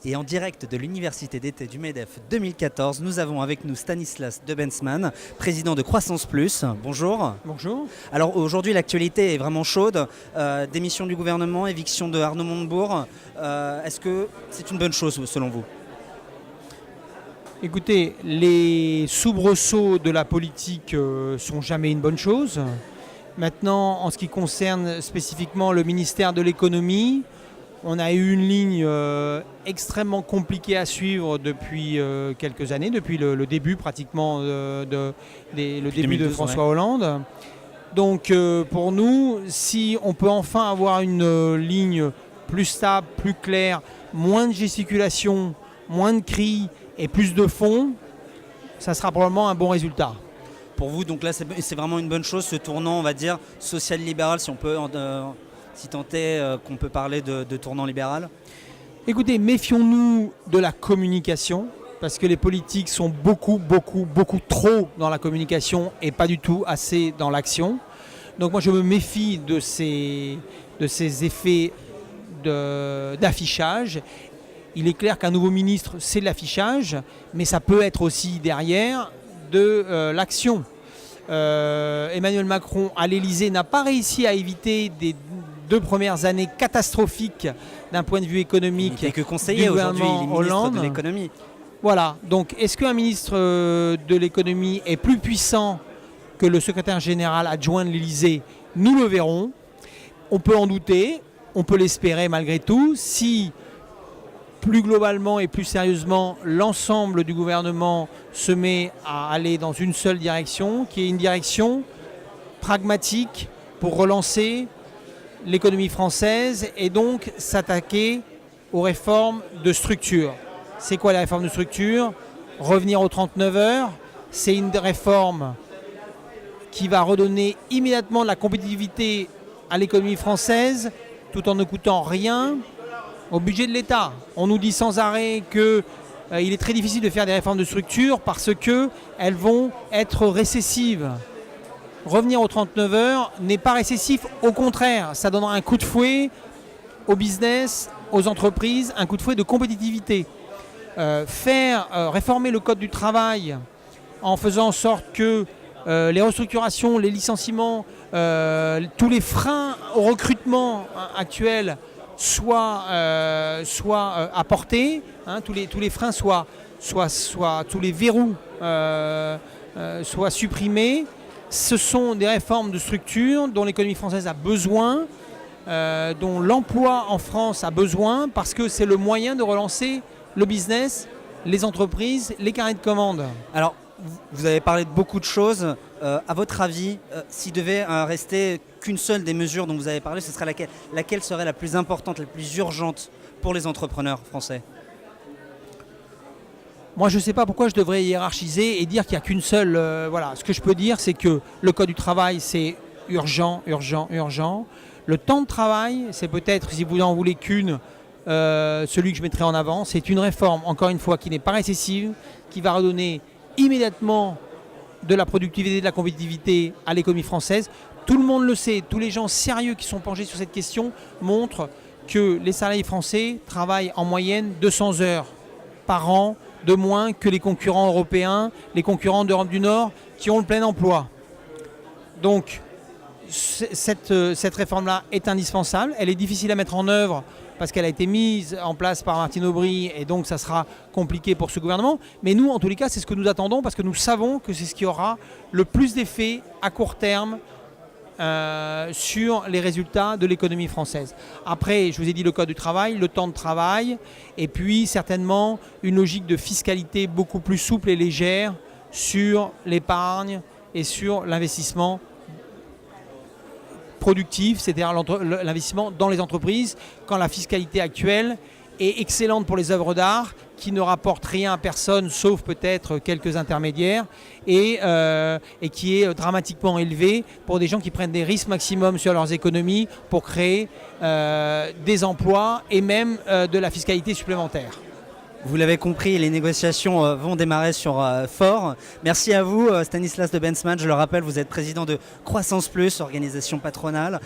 Et en direct de l'Université d'été du MEDEF 2014, nous avons avec nous Stanislas de Bensman, président de Croissance Plus. Bonjour. Bonjour. Alors aujourd'hui, l'actualité est vraiment chaude. Démission du gouvernement, éviction de Arnaud Montebourg. Est-ce que c'est une bonne chose selon vous ? Écoutez, les soubresauts de la politique sont jamais une bonne chose. Maintenant, en ce qui concerne spécifiquement le ministère de l'économie, on a eu une ligne extrêmement compliquée à suivre depuis quelques années, depuis le début pratiquement le début de François Hollande. Donc pour nous, si on peut enfin avoir une ligne plus stable, plus claire, moins de gesticulation, moins de cris et plus de fond, ça sera probablement un bon résultat. Pour vous, donc là, c'est vraiment une bonne chose, ce tournant, on va dire, social-libéral, si on peut... si tant est qu'on peut parler de tournant libéral? Écoutez, méfions-nous de la communication, parce que les politiques sont beaucoup trop dans la communication et pas du tout assez dans l'action. Donc moi je me méfie de ces effets d'affichage. Il est clair qu'un nouveau ministre, c'est de l'affichage, mais ça peut être aussi derrière de l'action. Emmanuel Macron à l'Élysée n'a pas réussi à éviter des 2 premières années catastrophiques d'un point de vue économique. Il n'est que conseiller aujourd'hui, il est ministre Hollande. de l'économie. Voilà, donc est-ce qu'un ministre de l'économie est plus puissant que le secrétaire général adjoint de l'Élysée? Nous le verrons. On peut en douter, on peut l'espérer malgré tout. Si plus globalement et plus sérieusement, l'ensemble du gouvernement se met à aller dans une seule direction, qui est une direction pragmatique pour relancer l'économie française et donc s'attaquer aux réformes de structure. C'est quoi la réforme de structure? Revenir aux 39 heures, c'est une réforme qui va redonner immédiatement de la compétitivité à l'économie française tout en ne coûtant rien au budget de l'État. On nous dit sans arrêt qu'il est très difficile de faire des réformes de structure parce qu'elles vont être récessives. Revenir aux 39 heures n'est pas récessif, au contraire, ça donnera un coup de fouet au business, aux entreprises, un coup de fouet de compétitivité. Réformer le code du travail en faisant en sorte que les restructurations, les licenciements, tous les freins au recrutement actuel soient apportés, hein, tous les freins tous les verrous soient supprimés. Ce sont des réformes de structure dont l'économie française a besoin, dont l'emploi en France a besoin, parce que c'est le moyen de relancer le business, les entreprises, les carnets de commandes. Alors, vous avez parlé de beaucoup de choses. À votre avis, s'il devait rester qu'une seule des mesures dont vous avez parlé, ce serait laquelle? Laquelle serait la plus importante, la plus urgente pour les entrepreneurs français? Moi, je ne sais pas pourquoi je devrais hiérarchiser et dire qu'il n'y a qu'une seule... voilà. Ce que je peux dire, c'est que le code du travail, c'est urgent. Le temps de travail, c'est peut-être, si vous n'en voulez qu'une, celui que je mettrai en avant. C'est une réforme, encore une fois, qui n'est pas récessive, qui va redonner immédiatement de la productivité, de la compétitivité à l'économie française. Tout le monde le sait, tous les gens sérieux qui sont penchés sur cette question montrent que les salariés français travaillent en moyenne 200 heures par an de moins que les concurrents européens, les concurrents d'Europe du Nord qui ont le plein emploi. Donc cette réforme-là est indispensable, elle est difficile à mettre en œuvre parce qu'elle a été mise en place par Martine Aubry et donc ça sera compliqué pour ce gouvernement. Mais nous, en tous les cas, c'est ce que nous attendons parce que nous savons que c'est ce qui aura le plus d'effet à court terme sur les résultats de l'économie française. Après, je vous ai dit le code du travail, le temps de travail, et puis certainement une logique de fiscalité beaucoup plus souple et légère sur l'épargne et sur l'investissement productif, c'est-à-dire l'investissement dans les entreprises, quand la fiscalité actuelle est excellente pour les œuvres d'art, qui ne rapportent rien à personne, sauf peut-être quelques intermédiaires, et qui est dramatiquement élevée pour des gens qui prennent des risques maximum sur leurs économies pour créer des emplois et même de la fiscalité supplémentaire. Vous l'avez compris, les négociations vont démarrer sur fort. Merci à vous, Stanislas de Bensman. Je le rappelle, vous êtes président de Croissance Plus, organisation patronale.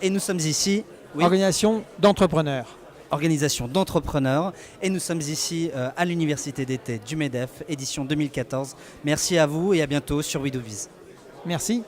Et nous sommes ici... Oui. Organisation d'entrepreneurs. organisation d'entrepreneurs. Et nous sommes ici à l'Université d'été du MEDEF, édition 2014. Merci à vous et à bientôt sur WeDoViz. Merci.